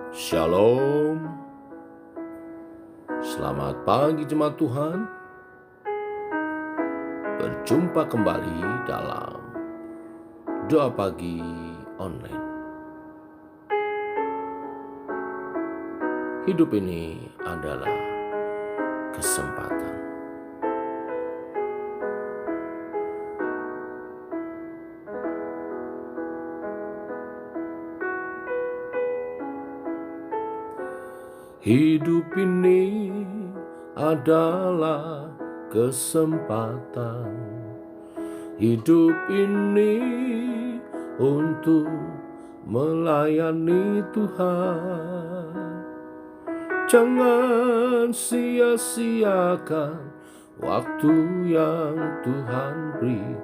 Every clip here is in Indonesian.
Shalom. Selamat pagi jemaat Tuhan. Berjumpa kembali dalam Doa Pagi Online. Hidup ini adalah kesempatan. Hidup ini adalah kesempatan. Hidup ini untuk melayani Tuhan. Jangan sia-siakan waktu yang Tuhan beri.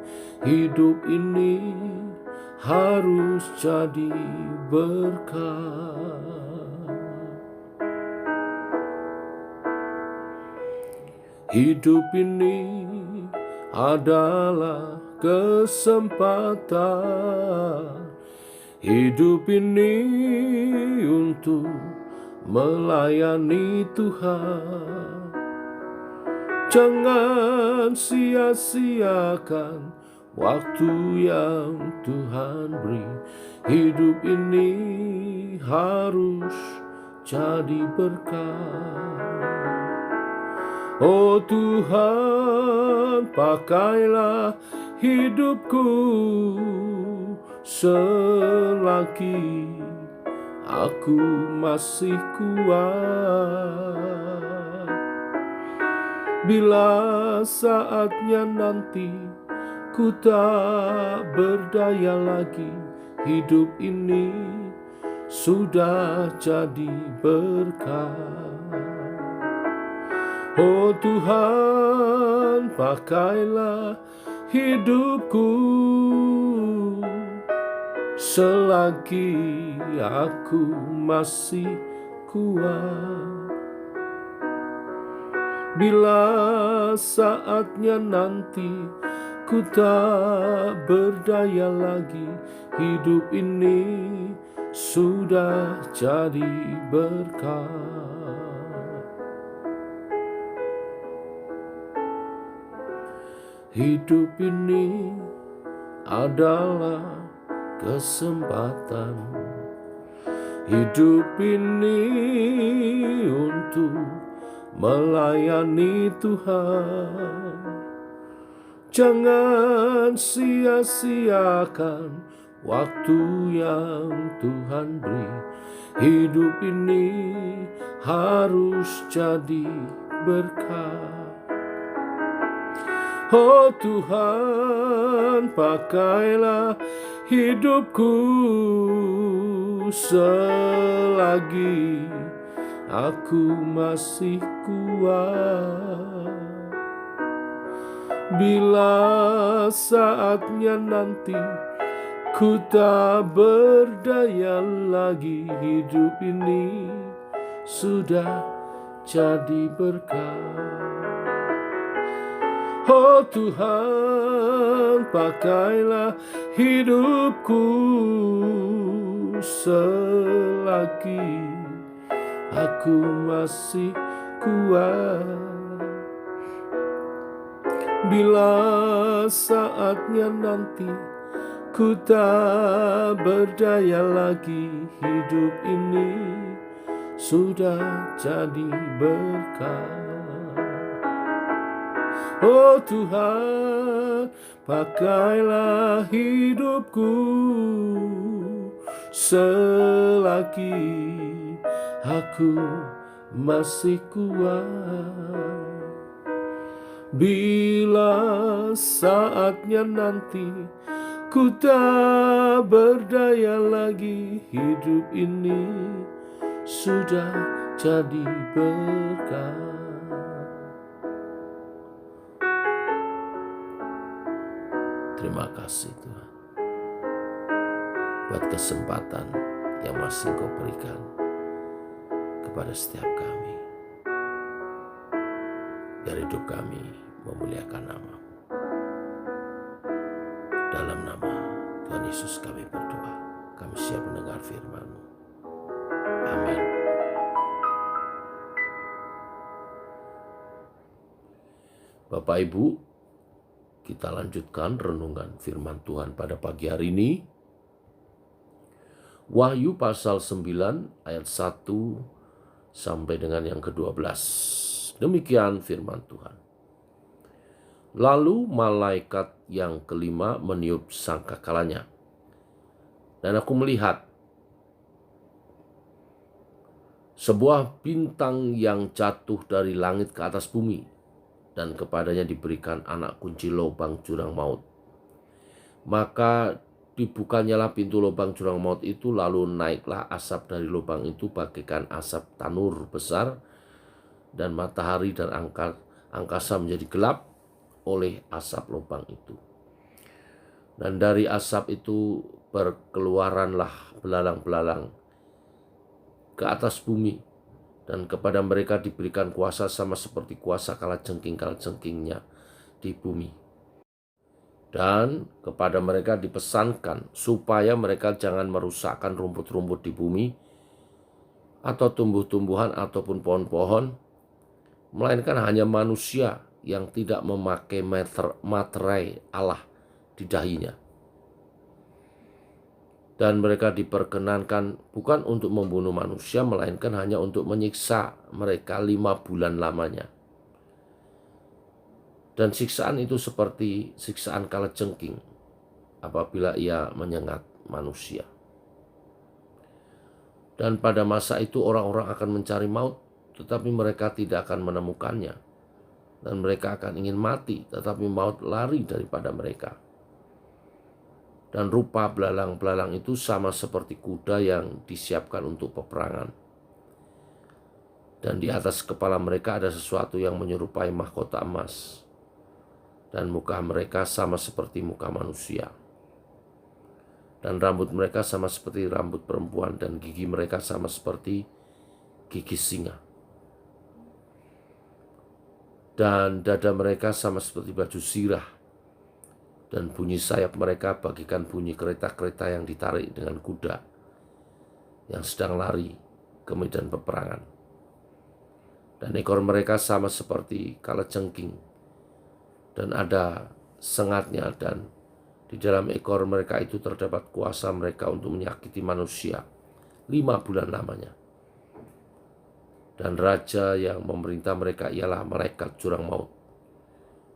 Hidup ini harus jadi berkat. Hidup ini adalah kesempatan. Hidup ini untuk melayani Tuhan. Jangan sia-siakan waktu yang Tuhan beri. Hidup ini harus jadi berkat. Oh Tuhan, pakailah hidupku selagi aku masih kuat. Bila saatnya nanti ku tak berdaya lagi, hidup ini sudah jadi berkat. Oh Tuhan, pakailah hidupku selagi aku masih kuat. Bila saatnya nanti ku tak berdaya lagi, hidup ini sudah jadi berkat. Hidup ini adalah kesempatan. Hidup ini untuk melayani Tuhan. Jangan sia-siakan waktu yang Tuhan beri. Hidup ini harus jadi berkat. Oh Tuhan, pakailah hidupku selagi aku masih kuat. Bila saatnya nanti ku tak berdaya lagi, hidup ini sudah jadi berkat. Oh Tuhan, pakailah hidupku selagi aku masih kuat. Bila saatnya nanti ku tak berdaya lagi, hidup ini sudah jadi berkat. Oh Tuhan, pakailah hidupku selagi aku masih kuat. Bila saatnya nanti ku tak berdaya lagi, hidup ini sudah jadi berkat. Terima kasih Tuhan buat kesempatan yang masih Kau berikan kepada setiap kami. Biar hidup kami memuliakan nama. Dalam nama Tuhan Yesus kami berdoa. Kami siap mendengar firman-Mu. Amin. Bapak Ibu, kita lanjutkan renungan firman Tuhan pada pagi hari ini. Wahyu pasal 9 ayat 1 sampai dengan yang ke-12. Demikian firman Tuhan. Lalu malaikat yang kelima meniup sangkakalanya. Dan aku melihat sebuah bintang yang jatuh dari langit ke atas bumi, dan kepadanya diberikan anak kunci lubang jurang maut. Maka dibukanyalah pintu lubang jurang maut itu, lalu naiklah asap dari lubang itu bagaikan asap tanur besar, dan matahari dan angkasa menjadi gelap oleh asap lubang itu. Dan dari asap itu berkeluaranlah belalang-belalang ke atas bumi, dan kepada mereka diberikan kuasa sama seperti kuasa kalajengking-kalajengkingnya di bumi. Dan kepada mereka dipesankan supaya mereka jangan merusakkan rumput-rumput di bumi, atau tumbuh-tumbuhan ataupun pohon-pohon, melainkan hanya manusia yang tidak memakai materai Allah di dahinya. Dan mereka diperkenankan bukan untuk membunuh manusia, melainkan hanya untuk menyiksa mereka 5 bulan lamanya. Dan siksaan itu seperti siksaan kalajengking apabila ia menyengat manusia. Dan pada masa itu orang-orang akan mencari maut, tetapi mereka tidak akan menemukannya. Dan mereka akan ingin mati, tetapi maut lari daripada mereka. Dan rupa belalang-belalang itu sama seperti kuda yang disiapkan untuk peperangan. Dan di atas kepala mereka ada sesuatu yang menyerupai mahkota emas. Dan muka mereka sama seperti muka manusia. Dan rambut mereka sama seperti rambut perempuan, dan gigi mereka sama seperti gigi singa. Dan dada mereka sama seperti baju sirah. Dan bunyi sayap mereka bagikan bunyi kereta-kereta yang ditarik dengan kuda yang sedang lari ke medan peperangan. Dan ekor mereka sama seperti kalajengking, dan ada sengatnya, dan di dalam ekor mereka itu terdapat kuasa mereka untuk menyakiti manusia 5 bulan lamanya. Dan raja yang memerintah mereka ialah malaikat jurang maut.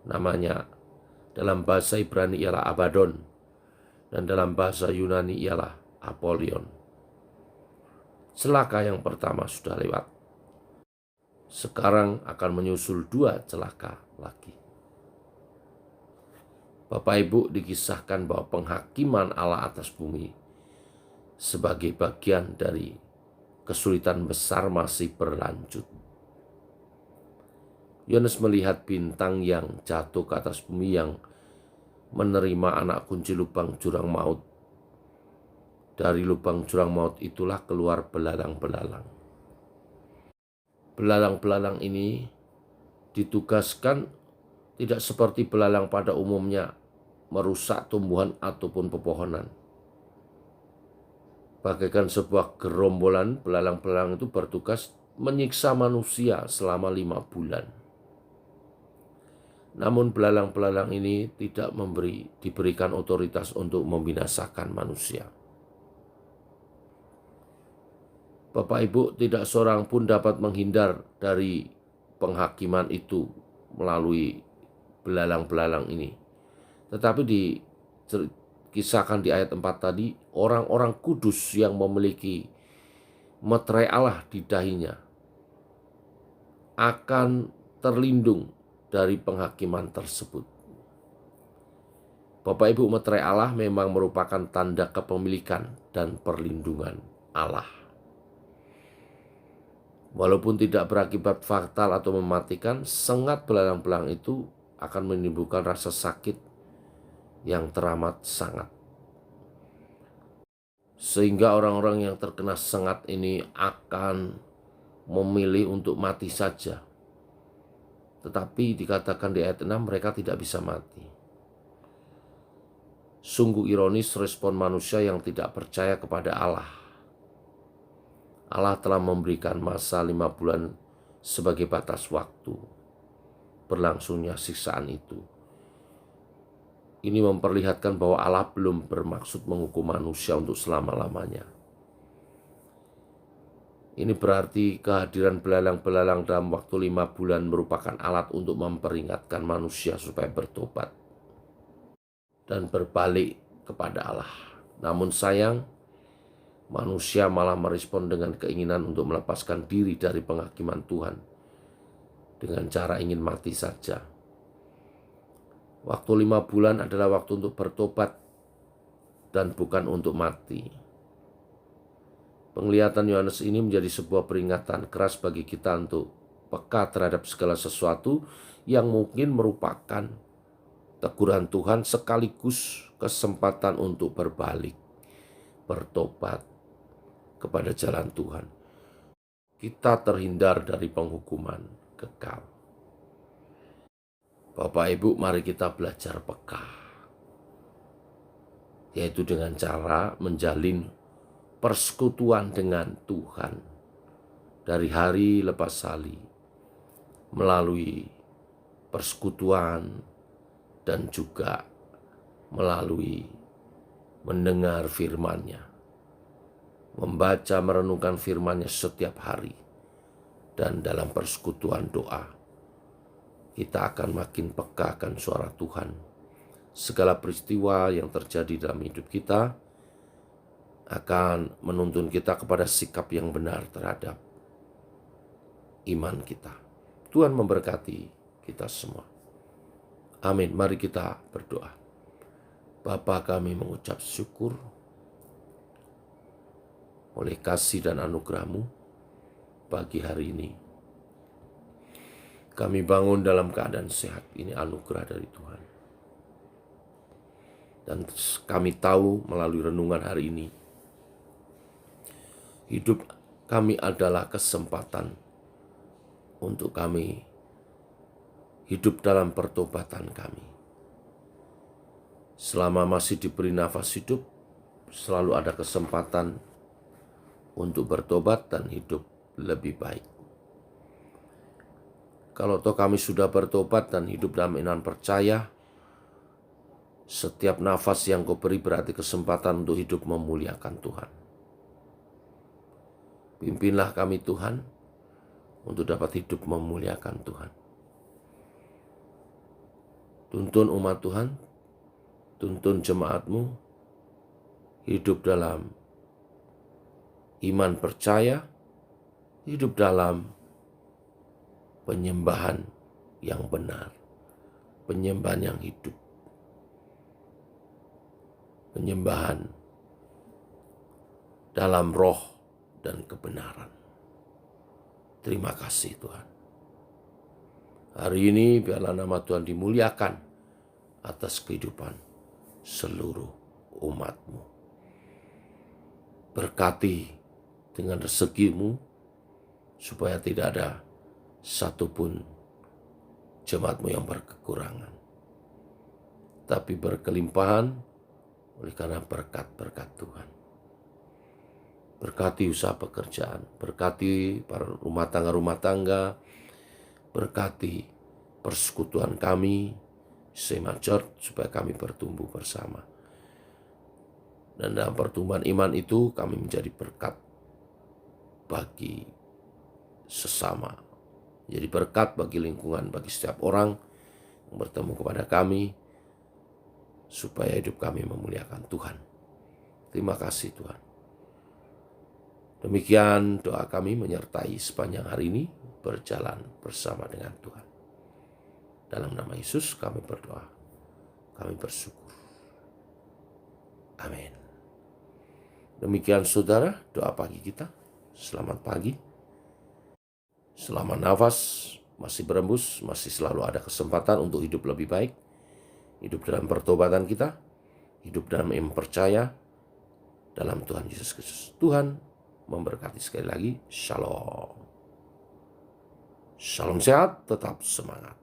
Namanya dalam bahasa Ibrani ialah Abaddon, dan dalam bahasa Yunani ialah Apollyon. Celaka yang pertama sudah lewat. Sekarang akan menyusul 2 celaka lagi. Bapak Ibu, dikisahkan bahwa penghakiman Allah atas bumi sebagai bagian dari kesulitan besar masih berlanjut. Yohanes melihat bintang yang jatuh ke atas bumi yang menerima anak kunci lubang jurang maut. Dari lubang jurang maut itulah keluar belalang-belalang. Belalang-belalang ini ditugaskan tidak seperti belalang pada umumnya merusak tumbuhan ataupun pepohonan. Bagaikan sebuah gerombolan, belalang-belalang itu bertugas menyiksa manusia selama 5 bulan. Namun belalang-belalang ini tidak diberikan otoritas untuk membinasakan manusia. Bapak Ibu, tidak seorang pun dapat menghindar dari penghakiman itu melalui belalang-belalang ini. Tetapi dikisahkan di ayat 4 tadi, orang-orang kudus yang memiliki materai Allah di dahinya akan terlindung dari penghakiman tersebut. Bapak Ibu, materai Allah memang merupakan tanda kepemilikan dan perlindungan Allah. Walaupun tidak berakibat fatal atau mematikan, sengat belalang-belalang itu akan menimbulkan rasa sakit yang teramat sangat. Sehingga orang-orang yang terkena sengat ini akan memilih untuk mati saja. Tetapi dikatakan di ayat 6 mereka tidak bisa mati. Sungguh ironis respon manusia yang tidak percaya kepada Allah. Allah telah memberikan masa 5 bulan sebagai batas waktu. berlangsungnya siksaan itu. Ini memperlihatkan bahwa Allah belum bermaksud menghukum manusia untuk selama-lamanya. Ini berarti kehadiran belalang-belalang dalam waktu 5 bulan merupakan alat untuk memperingatkan manusia supaya bertobat dan berbalik kepada Allah. Namun sayang, manusia malah merespon dengan keinginan untuk melepaskan diri dari penghakiman Tuhan dengan cara ingin mati saja. Waktu 5 bulan adalah waktu untuk bertobat dan bukan untuk mati. Penglihatan Yohanes ini menjadi sebuah peringatan keras bagi kita untuk peka terhadap segala sesuatu yang mungkin merupakan teguran Tuhan sekaligus kesempatan untuk berbalik, bertobat kepada jalan Tuhan. Kita terhindar dari penghukuman kekal. Bapak Ibu, mari kita belajar peka, yaitu dengan cara menjalin persekutuan dengan Tuhan dari hari lepas hari, melalui persekutuan dan juga melalui mendengar firman-Nya, membaca merenungkan firman-Nya setiap hari, dan dalam persekutuan doa kita akan makin peka akan suara Tuhan. Segala peristiwa yang terjadi dalam hidup kita akan menuntun kita kepada sikap yang benar terhadap iman kita. Tuhan memberkati kita semua. Amin. Mari kita berdoa. Bapa, kami mengucap syukur oleh kasih dan anugerah-Mu pagi hari ini. Kami bangun dalam keadaan sehat, ini anugerah dari Tuhan. Dan kami tahu melalui renungan hari ini, hidup kami adalah kesempatan untuk kami hidup dalam pertobatan kami. Selama masih diberi nafas hidup, selalu ada kesempatan untuk bertobat dan hidup lebih baik. Kalau toh kami sudah bertobat dan hidup dalam iman percaya, setiap nafas yang Kau beri berarti kesempatan untuk hidup memuliakan Tuhan. Pimpinlah kami Tuhan, untuk dapat hidup memuliakan Tuhan. Tuntun umat Tuhan, tuntun jemaat-Mu, hidup dalam iman percaya, hidup dalam penyembahan yang benar, penyembahan yang hidup, penyembahan dalam roh dan kebenaran. Terima kasih Tuhan. Hari ini biarlah nama Tuhan dimuliakan atas kehidupan seluruh umat-Mu. Berkati dengan rezeki-Mu supaya tidak ada satupun jemaat-Mu yang berkekurangan, tapi berkelimpahan oleh karena berkat-berkat Tuhan. Berkati usaha pekerjaan, berkati para rumah tangga, berkati persekutuan kami, Sema Church, supaya kami bertumbuh bersama. Dan dalam pertumbuhan iman itu kami menjadi berkat bagi sesama. Jadi berkat bagi lingkungan, bagi setiap orang yang bertemu kepada kami, supaya hidup kami memuliakan Tuhan. Terima kasih Tuhan. Demikian doa kami menyertai sepanjang hari ini berjalan bersama dengan Tuhan. Dalam nama Yesus kami berdoa, kami bersyukur. Amin. Demikian saudara doa pagi kita. Selamat pagi. Selama nafas masih berembus, masih selalu ada kesempatan untuk hidup lebih baik. Hidup dalam pertobatan kita, hidup dalam iman percaya dalam Tuhan Yesus Kristus. Tuhan memberkati sekali lagi. Shalom. Shalom sehat, tetap semangat.